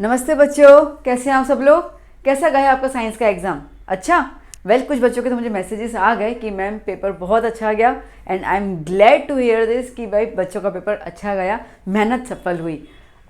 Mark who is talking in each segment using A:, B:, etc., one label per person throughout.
A: नमस्ते बच्चों, कैसे हैं आप सब लोग। कैसा गया आपका साइंस का एग्ज़ाम? अच्छा। कुछ बच्चों के तो मुझे मैसेजेस आ गए कि मैम पेपर बहुत अच्छा गया and I am glad to hear this कि भाई बच्चों का पेपर अच्छा गया, मेहनत सफल हुई।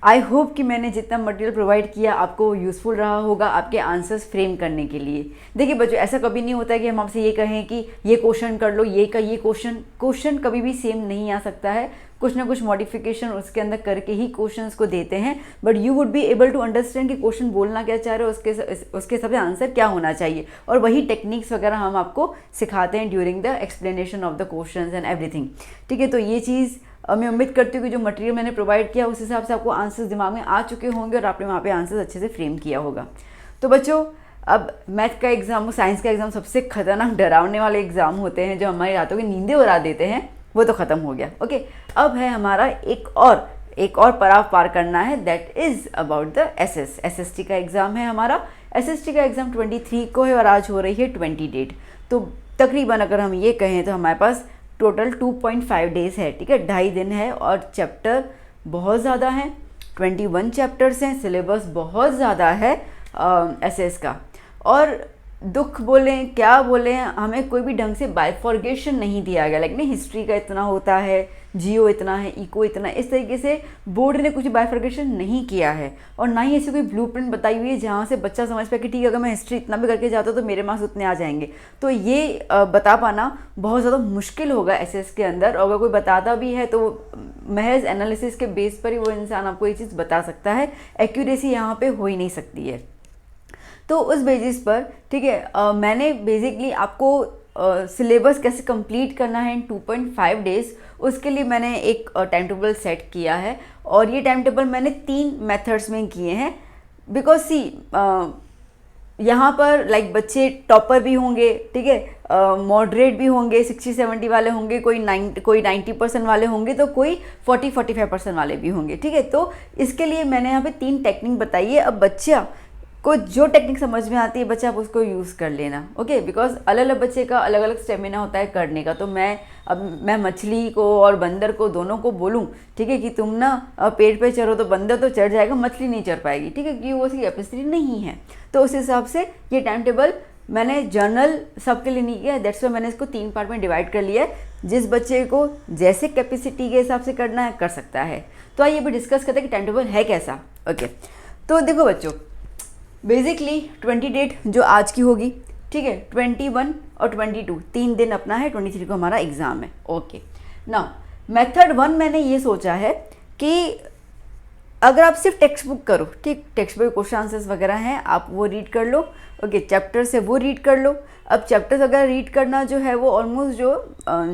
A: आई होप कि मैंने जितना मटेरियल प्रोवाइड किया आपको यूज़फुल रहा होगा आपके आंसर्स फ्रेम करने के लिए। देखिए बच्चों, ऐसा कभी नहीं होता है कि हम आपसे ये कहें कि ये क्वेश्चन कर लो, ये का ये क्वेश्चन कभी भी सेम नहीं आ सकता है। कुछ ना कुछ मॉडिफिकेशन उसके अंदर करके ही क्वेश्चंस को देते हैं, but you would be able to understand कि क्वेश्चन बोलना क्या चाह रहे हो, उसके हिसाब से आंसर क्या होना चाहिए। और वही टेक्निक्स वगैरह हम आपको सिखाते हैं during the explanation of the questions and everything. ठीक है, तो ये चीज़ मैं उम्मीद करती हूँ कि जो मटेरियल मैंने प्रोवाइड किया उस हिसाब से आपको आंसर्स दिमाग में आ चुके होंगे और आपने वहाँ पे आंसर्स अच्छे से फ्रेम किया होगा। तो बच्चों, अब मैथ का एग्ज़ाम, साइंस का एग्ज़ाम सबसे खतरनाक डरावने वाले एग्ज़ाम होते हैं जो हमारी रातों की नींदें उड़ा देते हैं, वो तो ख़त्म हो गया। ओके, अब है हमारा एक और पड़ाव पार करना है, that is about the SST का एग्ज़ाम है हमारा। एसएसटी का एग्ज़ाम 23 को है और आज हो रही है 20 डेट। तो तकरीबन अगर हम ये कहें तो हमारे पास टोटल 2.5 डेज़ है। ठीक है, 2.5 दिन है और चैप्टर बहुत ज़्यादा हैं, 21 चैप्टर्स हैं, सिलेबस बहुत ज़्यादा है एसएस का। और दुख बोलें क्या बोलें, हमें कोई भी ढंग से बाइफॉर्गेशन नहीं दिया गया। लाइक नहीं, हिस्ट्री का इतना होता है, जियो इतना है, इको इतना, इस तरीके से बोर्ड ने कुछ बाइफॉर्गेशन नहीं किया है। और ना ही ऐसी कोई ब्लूप्रिंट बताई हुई है जहाँ से बच्चा समझ पाए कि ठीक है अगर मैं हिस्ट्री इतना भी करके जाता हूँ तो मेरे मार्क्स उतने आ जाएंगे। तो ये बता पाना बहुत ज़्यादा मुश्किल होगा एसएस के अंदर। और अगर कोई बताता भी है तो महज एनालिसिस के बेस पर ही वो इंसान आपको ये चीज़ बता सकता है, एक्यूरेसी यहाँ पर हो ही नहीं सकती है। तो उस बेसिस पर ठीक है, मैंने बेसिकली आपको सिलेबस कैसे कंप्लीट करना है इन 2.5 डेज़, उसके लिए मैंने एक टाइम टेबल सेट किया है। और ये टाइम टेबल मैंने 3 मेथड्स में किए हैं। बिकॉज सी यहाँ पर लाइक बच्चे टॉपर भी होंगे, ठीक है, मॉडरेट भी होंगे, 60-70 वाले होंगे, कोई 90% वाले होंगे, तो कोई 40-45% वाले भी होंगे। ठीक है, तो इसके लिए मैंने यहाँ पे 3 टेक्निक बताई है। अब बच्चा को जो टेक्निक समझ में आती है बच्चा आप उसको यूज़ कर लेना। ओके, बिकॉज अलग अलग बच्चे का अलग अलग स्टेमिना होता है करने का। तो मैं मछली को और बंदर को दोनों को बोलूँ, ठीक है, कि तुम ना पेड़ पे चढ़ो तो बंदर तो चढ़ जाएगा, मछली नहीं चढ़ पाएगी। ठीक है, क्योंकि वो उसकी कैपेसिटी नहीं है। तो उस हिसाब से ये टाइम टेबल मैंने जर्नल सबके लिए नहीं किया, दैट्स वाई मैंने इसको 3 पार्ट में डिवाइड कर लिया है। जिस बच्चे को जैसे कैपेसिटी के हिसाब से करना है कर सकता है। तो आइए अभी डिस्कस करते हैं कि टाइम टेबल है कैसा। ओके, तो देखो बच्चों, बेसिकली 20 डेट जो आज की होगी, ठीक है, 21 और 22 3 दिन अपना है, 23 को हमारा एग्ज़ाम है। ओके, नाउ मेथड 1 मैंने ये सोचा है कि अगर आप सिर्फ टेक्स्ट बुक करो, ठीक, टेक्स्ट बुक क्वेश्चन आंसर्स वगैरह हैं, आप वो रीड कर लो। ओके, चैप्टर से वो रीड कर लो। अब चैप्टर्स वगैरह रीड करना जो है वो ऑलमोस्ट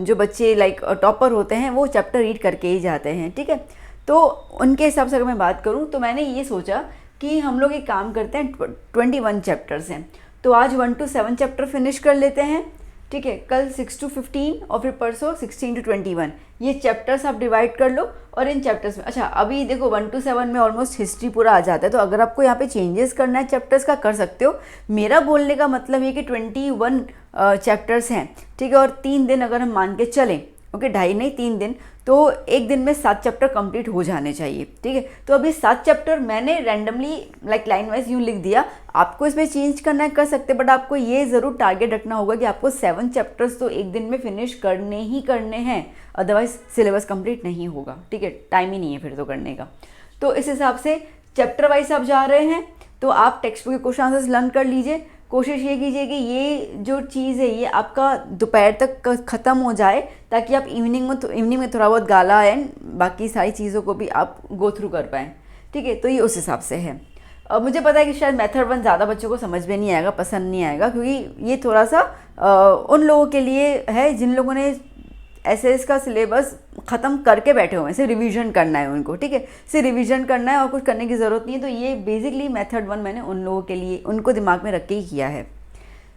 A: जो बच्चे लाइक टॉपर होते हैं वो चैप्टर रीड करके ही जाते हैं। ठीक है, तो उनके हिसाब से अगर मैं बात करूँ तो मैंने ये सोचा कि हम लोग एक काम करते हैं, 21 चैप्टर्स हैं तो आज 1 to 7 चैप्टर फिनिश कर लेते हैं। ठीक है, कल 6 to 15 और फिर परसों 16 to 21, ये चैप्टर्स आप डिवाइड कर लो। और इन चैप्टर्स में अच्छा अभी देखो 1 to 7 में ऑलमोस्ट हिस्ट्री पूरा आ जाता है। तो अगर आपको यहाँ पे चेंजेस करना है चैप्टर्स का कर सकते हो। मेरा बोलने का मतलब ये कि 21 चैप्टर्स हैं, ठीक है, और 3 दिन अगर हम मान के चलें, ओके, 2.5 नहीं 3 दिन, तो एक दिन में 7 चैप्टर कंप्लीट हो जाने चाहिए। ठीक है, तो अभी 7 चैप्टर मैंने रैंडमली लाइक लाइन वाइज यूँ लिख दिया। आपको इसमें चेंज करना है कर सकते, बट आपको ये ज़रूर टारगेट रखना होगा कि आपको 7 चैप्टर्स तो एक दिन में फिनिश करने ही करने हैं, अदरवाइज सिलेबस कंप्लीट नहीं होगा। ठीक है, टाइम ही नहीं है फिर तो करने का। तो इस हिसाब से चैप्टर वाइज आप जा रहे हैं तो आप टेक्स्ट बुक के क्वेश्चन आंसर्स लर्न कर लीजिए। कोशिश ये कीजिए कि ये जो चीज़ है ये आपका दोपहर तक ख़त्म हो जाए, ताकि आप इवनिंग में थोड़ा बहुत गाला एंड बाकी सारी चीज़ों को भी आप गो थ्रू कर पाएँ। ठीक है, तो ये उस हिसाब से है। अब मुझे पता है कि शायद मेथड 1 ज़्यादा बच्चों को समझ में नहीं आएगा, पसंद नहीं आएगा, क्योंकि ये थोड़ा सा उन लोगों के लिए है जिन लोगों ने एसएस का सिलेबस ख़त्म करके बैठे हुए हैं, सिर्फ रिवीजन करना है उनको। ठीक है, सिर्फ रिवीजन करना है और कुछ करने की ज़रूरत नहीं है। तो ये बेसिकली मेथड 1 मैंने उन लोगों के लिए, उनको दिमाग में रख के ही किया है।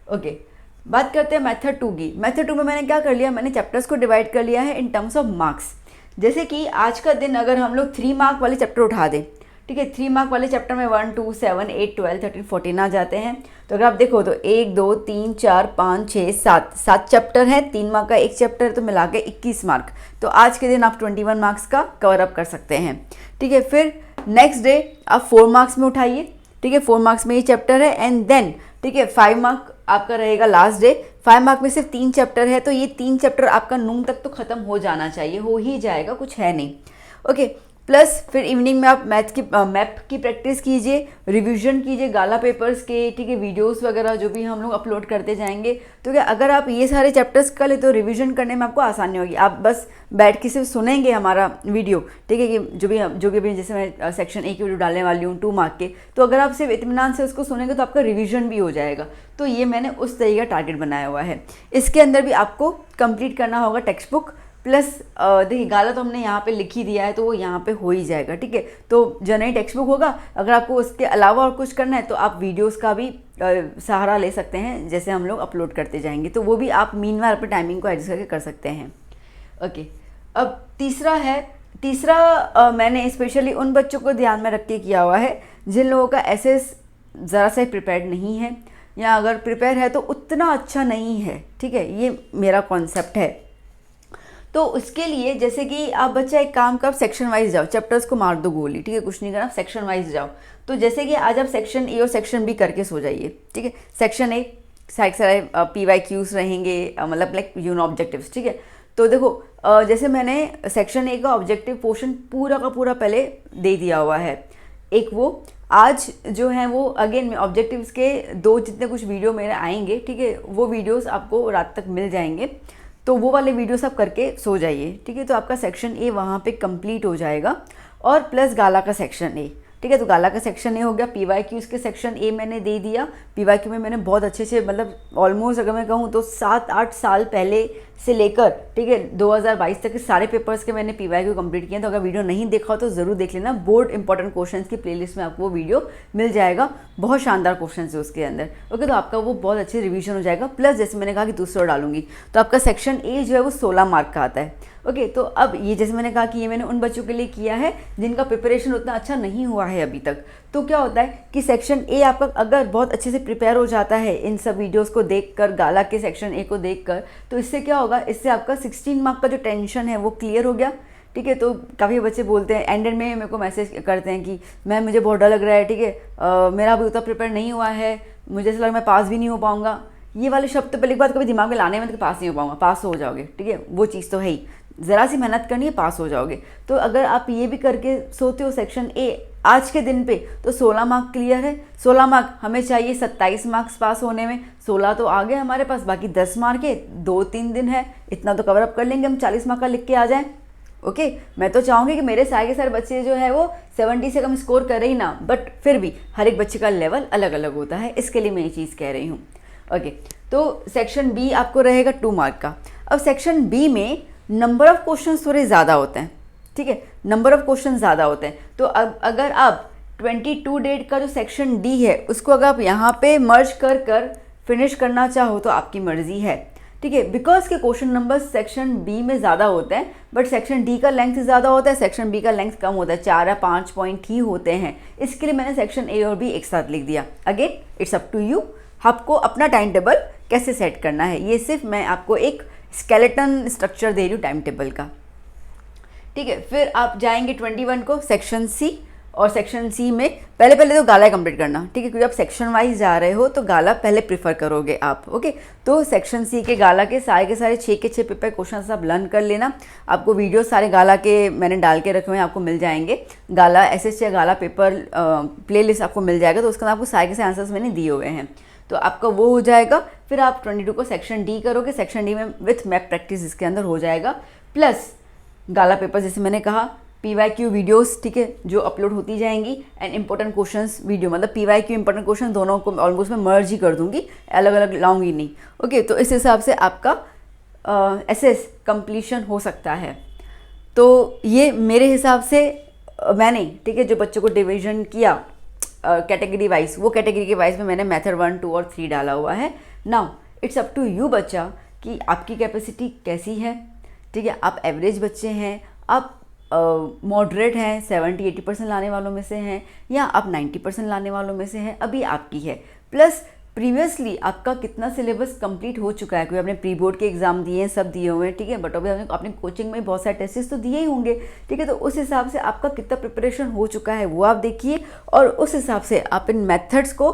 A: ओके, बात करते हैं मेथड 2 की। मेथड 2 में मैंने क्या कर लिया, मैंने चैप्टर्स को डिवाइड कर लिया है इन टर्म्स ऑफ मार्क्स। जैसे कि आज का दिन अगर हम लोग 3 मार्क वाले चैप्टर उठा दें, ठीक है, 3 मार्क वाले चैप्टर में 1, 2, 7, 8, 12, 13, 14 आ जाते हैं। तो अगर आप देखो तो 1, 2, 3, 4, 5, 6, 7 चैप्टर हैं, 3 मार्क का एक चैप्टर है, तो मिला के 21 मार्क। तो आज के दिन आप 21 मार्क्स का कवर अप कर सकते हैं। ठीक है, फिर नेक्स्ट डे आप 4 मार्क्स में उठाइए, ठीक है, 4 मार्क्स में ये चैप्टर है, एंड देन ठीक है 5 मार्क आपका रहेगा लास्ट डे। 5 मार्क में सिर्फ 3 चैप्टर है, तो ये 3 चैप्टर आपका नून तक तो खत्म हो जाना चाहिए, हो ही जाएगा, कुछ है नहीं। ओके, प्लस फिर इवनिंग में आप मैप की प्रैक्टिस कीजिए, रिवीजन कीजिए गाला पेपर्स के, ठीक है, वीडियोस वगैरह जो भी हम लोग अपलोड करते जाएंगे। तो क्या अगर आप ये सारे चैप्टर्स कर ले तो रिवीजन करने में आपको आसानी होगी। आप बस बैठ के सिर्फ सुनेंगे हमारा वीडियो, ठीक है, कि जो भी अभी जैसे मैं सेक्शन ए की वीडियो डालने वाली हूँ 2 मार्क के, तो अगर आप सिर्फ इत्मीनान से उसको सुनेंगे तो आपका रिविजन भी हो जाएगा। तो ये मैंने उस तरीके का टारगेट बनाया हुआ है। इसके अंदर भी आपको कंप्लीट करना होगा टेक्स्ट बुक प्लस देखिए गाला तो हमने यहाँ पे लिख ही दिया है, तो वो यहाँ पे हो ही जाएगा, ठीक है। तो जनरली टेक्स्ट बुक होगा, अगर आपको उसके अलावा और कुछ करना है तो आप वीडियोस का भी सहारा ले सकते हैं, जैसे हम लोग अपलोड करते जाएंगे, तो वो भी आप मीनवाइल अपने टाइमिंग को एडजस्ट करके कर सकते हैं। ओके, अब तीसरा मैंने स्पेशली उन बच्चों को ध्यान में रख के किया हुआ है जिन लोगों का एसेस ज़रा से प्रिपेयर्ड नहीं है, या अगर प्रिपेयर है तो उतना अच्छा नहीं है, ठीक है, ये मेरा कॉन्सेप्ट है। तो उसके लिए जैसे कि आप बच्चा एक काम कर, सेक्शन वाइज जाओ, चैप्टर्स को मार दो गोली, ठीक है, कुछ नहीं करना, सेक्शन वाइज जाओ। तो जैसे कि आज आप सेक्शन ए और सेक्शन बी करके सो जाइए, ठीक है। सेक्शन ए सारे PYQs रहेंगे, मतलब लाइक ऑब्जेक्टिव्स, ठीक है। तो देखो जैसे मैंने सेक्शन ए का ऑब्जेक्टिव पोर्शन पूरा का पूरा पहले दे दिया हुआ है। एक वो आज जो है वो अगेन में ऑब्जेक्टिव्स के 2 जितने कुछ वीडियो मेरे आएंगे, ठीक है, वो वीडियोस आपको रात तक मिल जाएंगे, तो वो वाले वीडियोस आप करके सो जाइए, ठीक है। तो आपका सेक्शन ए वहाँ पे कंप्लीट हो जाएगा, और प्लस गाला का सेक्शन ए, ठीक है। तो गाला का सेक्शन ए हो गया। PYQs के सेक्शन ए मैंने दे दिया। PYQ में मैंने बहुत अच्छे से, मतलब ऑलमोस्ट अगर मैं कहूँ तो 7-8 साल पहले से लेकर, ठीक है, 2022 तक के सारे पेपर्स के मैंने PYQ कंप्लीट किए हैं। तो अगर वीडियो नहीं देखा हो तो ज़रूर देख लेना, बोर्ड इंपॉर्टेंट क्वेश्चंस की प्लेलिस्ट में आपको वो वीडियो मिल जाएगा, बहुत शानदार क्वेश्चन है उसके अंदर। ओके, तो आपका वो बहुत अच्छे रिवीजन हो जाएगा। प्लस जैसे मैंने कहा कि दूसरा डालूंगी, तो आपका सेक्शन ए जो है वो 16 मार्क का आता है। ओके, तो अब ये जैसे मैंने कहा कि ये मैंने उन बच्चों के लिए किया है जिनका प्रिपरेशन उतना अच्छा नहीं हुआ है अभी तक। तो क्या होता है कि सेक्शन ए आपका अगर बहुत अच्छे से प्रिपेयर हो जाता है इन सब वीडियोस को देखकर, गाला के सेक्शन ए को देखकर, तो इससे क्या होगा, इससे आपका 16 मार्क का जो टेंशन है वो क्लियर हो गया, ठीक है। तो काफ़ी बच्चे बोलते हैं एंड में मेरे को मैसेज करते हैं कि मैम मुझे बहुत डर लग रहा है, ठीक है, मेरा अभी उतना प्रिपेयर नहीं हुआ है, मुझे ऐसा लग मैं पास भी नहीं हो पाऊँगा। ये वाले शब्द तो पहली बात कभी दिमाग में लाने में तो पास नहीं हो पाऊँगा, पास हो जाओगे, ठीक है, वो चीज़ तो है ही, ज़रा सी मेहनत करनी है, पास हो जाओगे। तो अगर आप ये भी करके सोते हो सेक्शन ए आज के दिन पे, तो 16 मार्क क्लियर है। 16 मार्क हमें चाहिए 27 मार्क्स पास होने में, 16 तो आ गए हमारे पास, बाकी 10 मार्क है, 2-3 दिन है, इतना तो कवर अप कर लेंगे हम, 40 मार्क का लिख के आ जाएं। ओके, मैं तो चाहूँगी कि मेरे सारे के सारे बच्चे जो है वो 70 से कम स्कोर करे ही ना, बट फिर भी हर एक बच्चे का लेवल अलग अलग होता है, इसके लिए मैं ये चीज़ कह रही हूँ। ओके, तो सेक्शन बी आपको रहेगा 2 मार्क का। अब सेक्शन बी में नंबर ऑफ क्वेश्चन थोड़े ज़्यादा होते हैं, ठीक है, नंबर ऑफ क्वेश्चन ज़्यादा होते हैं। तो अब अगर आप 22 डेट का जो सेक्शन डी है उसको अगर आप यहाँ पे मर्ज कर फिनिश करना चाहो तो आपकी मर्जी है, ठीक है, बिकॉज के क्वेश्चन नंबर सेक्शन बी में ज़्यादा होते हैं, बट सेक्शन डी का लेंथ ज़्यादा होता है, सेक्शन बी का लेंथ कम होता है, 4 या 5 पॉइंट ही होते हैं। इसके लिए मैंने सेक्शन ए और बी एक साथ लिख दिया। Again it's up to you, आपको अपना टाइम टेबल कैसे सेट करना है, ये सिर्फ मैं आपको एक स्केलेटन स्ट्रक्चर दे रही हूँ टाइम टेबल का, ठीक है। फिर आप जाएंगे 21 को सेक्शन सी, और सेक्शन सी में पहले तो गाला कंप्लीट करना, ठीक है, क्योंकि आप सेक्शन वाइज जा रहे हो तो गाला पहले प्रीफर करोगे आप। ओके, तो सेक्शन सी के गाला के सारे 6 के 6 पेपर क्वेश्चन आप लर्न कर लेना। आपको वीडियो सारे गाला के मैंने डाल के रखे हुए हैं, आपको मिल जाएंगे। गाला SSC या गाला पेपर प्लेलिस्ट आपको मिल जाएगा, तो उसके अंदर आपको सारे के सारे आंसर्स मैंने दिए हुए हैं, तो आपका वो हो जाएगा। फिर आप 22 को सेक्शन डी करोगे, सेक्शन डी में विथ मैप प्रैक्टिस इसके अंदर हो जाएगा, प्लस गाला पेपर जैसे मैंने कहा, PYQ वीडियोस, ठीक है, जो अपलोड होती जाएंगी, एंड इंपॉर्टेंट क्वेश्चंस वीडियो, मतलब PYQ इंपॉर्टेंट क्वेश्चन दोनों को ऑलमोस्ट मैं मर्ज ही कर दूंगी, अलग अलग लाऊंगी नहीं। ओके, तो इस हिसाब से आपका एसएस कंप्लीशन हो सकता है। तो ये मेरे हिसाब से मैंने, ठीक है, जो बच्चों को डिवीजन किया कैटेगरी वाइज, वो कैटेगरी के वाइज में मैंने मेथड 1, 2 और 3 डाला हुआ है। Now it's up to you बच्चा कि आपकी कैपेसिटी कैसी है, ठीक है, आप एवरेज बच्चे हैं, आप मॉडरेट हैं, 70-80% लाने वालों में से हैं, या आप 90% लाने वालों में से हैं, अभी आपकी है। प्लस प्रीवियसली आपका कितना सिलेबस कंप्लीट हो चुका है, क्योंकि आपने प्री बोर्ड के एग्जाम दिए हैं, सब दिए हुए हैं, ठीक है, बट अभी आपने कोचिंग में बहुत सारे टेस्ट तो दिए ही होंगे, ठीक है, तो उस हिसाब से आपका कितना प्रिपरेशन हो चुका है वो आप देखिए, और उस हिसाब से आप इन मेथड्स को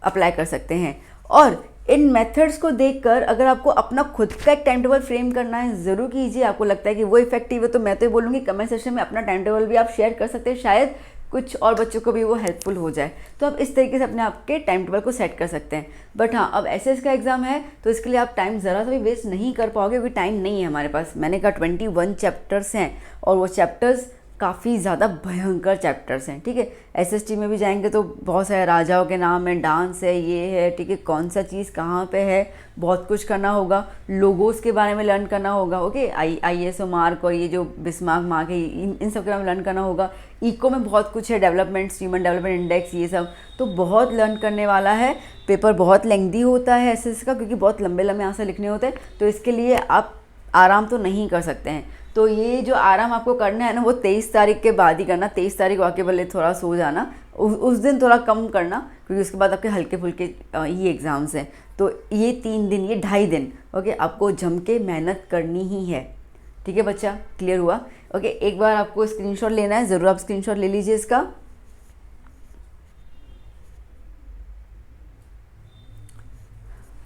A: अप्लाई कर सकते हैं। और इन मेथड्स को देखकर अगर आपको अपना खुद का एक टाइम टेबल फ्रेम करना है, ज़रूर कीजिए। आपको लगता है कि वो इफेक्टिव है तो मैं तो ये बोलूँगी कमेंट सेक्शन में अपना टाइम टेबल भी आप शेयर कर सकते हैं, शायद कुछ और बच्चों को भी वो हेल्पफुल हो जाए। तो आप इस तरीके से अपने आपके टाइम टेबल को सेट कर सकते हैं। बट हाँ, अब एसएस का एग्जाम है तो इसके लिए आप टाइम ज़रा सा भी वेस्ट नहीं कर पाओगे, क्योंकि टाइम नहीं है हमारे पास। मैंने कहा 21 चैप्टर्स हैं और वो चैप्टर्स काफ़ी ज़्यादा भयंकर चैप्टर्स हैं, ठीक है। एसएसटी में भी जाएंगे तो बहुत सारे राजाओं के नाम है, डांस है, ये है, ठीक है, कौन सा चीज़ कहाँ पे है, बहुत कुछ करना होगा। लोगोस के बारे में लर्न करना होगा, ओके, ISO मार्क और ये जो बिस्मार्क मार्क है, इन सब के बारे में लर्न करना होगा। इको में बहुत कुछ है, डेवलपमेंट्स, ह्यूमन डेवलपमेंट इंडेक्स, ये सब तो बहुत लर्न करने वाला है। पेपर बहुत लेंथी होता है एसएस का, क्योंकि बहुत लंबे लंबे आंसर लिखने होते हैं, तो इसके लिए आप आराम तो नहीं कर सकते हैं। तो ये जो आराम आपको करना है ना, वो 23 तारीख के बाद ही करना। 23 तारीख वाकई भले थोड़ा सो जाना, उस दिन थोड़ा कम करना, क्योंकि उसके बाद आपके हल्के फुल्के ही एग्ज़ाम्स हैं। तो ये 3 दिन, ये 2.5 दिन, ओके, आपको जम के मेहनत करनी ही है, ठीक है बच्चा, क्लियर हुआ? ओके, एक बार आपको स्क्रीनशॉट लेना है, ज़रूर आप स्क्रीनशॉट ले लीजिए इसका।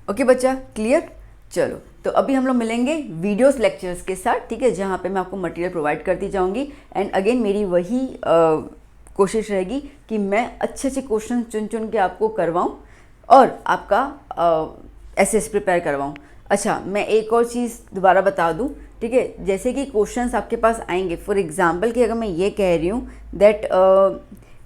A: ओके बच्चा, क्लियर? चलो, तो अभी हम लोग मिलेंगे वीडियोस लेक्चर्स के साथ, ठीक है, जहाँ पे मैं आपको मटेरियल प्रोवाइड करती जाऊँगी। एंड अगेन मेरी वही कोशिश रहेगी कि मैं अच्छे अच्छे क्वेश्चन चुन चुन के आपको करवाऊँ और आपका एसएस प्रिपेयर करवाऊँ। अच्छा, मैं एक और चीज़ दोबारा बता दूँ, ठीक है, जैसे कि क्वेश्चंस आपके पास आएंगे, फॉर एग्जांपल कि अगर मैं ये कह रही हूँ that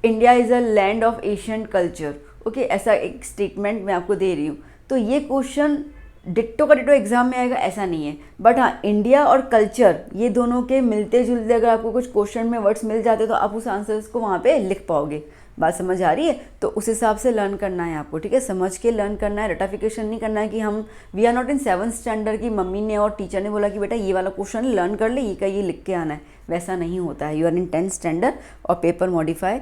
A: India is a land of Asian culture, okay, ऐसा एक स्टेटमेंट मैं आपको दे रही हूँ, तो ये क्वेश्चन डिट्टो का डिट्टो एग्जाम में आएगा ऐसा नहीं है। बट हाँ, इंडिया और कल्चर ये दोनों के मिलते जुलते अगर आपको कुछ क्वेश्चन में वर्ड्स मिल जाते तो आप उस आंसर्स को वहाँ पे लिख पाओगे। बात समझ आ रही है? तो उस हिसाब से लर्न करना है आपको, ठीक है, समझ के लर्न करना है, रटाफिकेशन नहीं करना है कि हम we are not in 7th standard की मम्मी ने और टीचर ने बोला कि बेटा ये वाला क्वेश्चन लर्न कर ले, ये का ये लिख के आना है, वैसा नहीं होता है। You are in 10th standard और पेपर मॉडिफाई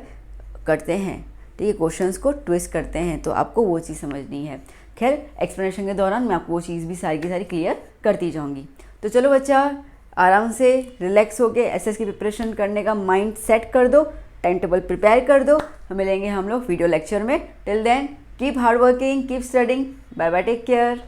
A: करते हैं, ठीक है, क्वेश्चंस को ट्विस्ट करते हैं, तो आपको वो चीज़ समझनी है। खैर, एक्सप्लेनेशन के दौरान मैं आपको वो चीज़ भी सारी की सारी क्लियर करती जाऊंगी। तो चलो बच्चा, आराम से रिलैक्स होके एसएस की प्रिपरेशन करने का माइंड सेट कर दो, टाइम टेबल प्रिपेयर कर दो। मिलेंगे हम लोग वीडियो लेक्चर में। Till then keep hard working, keep studying, bye bye, take care.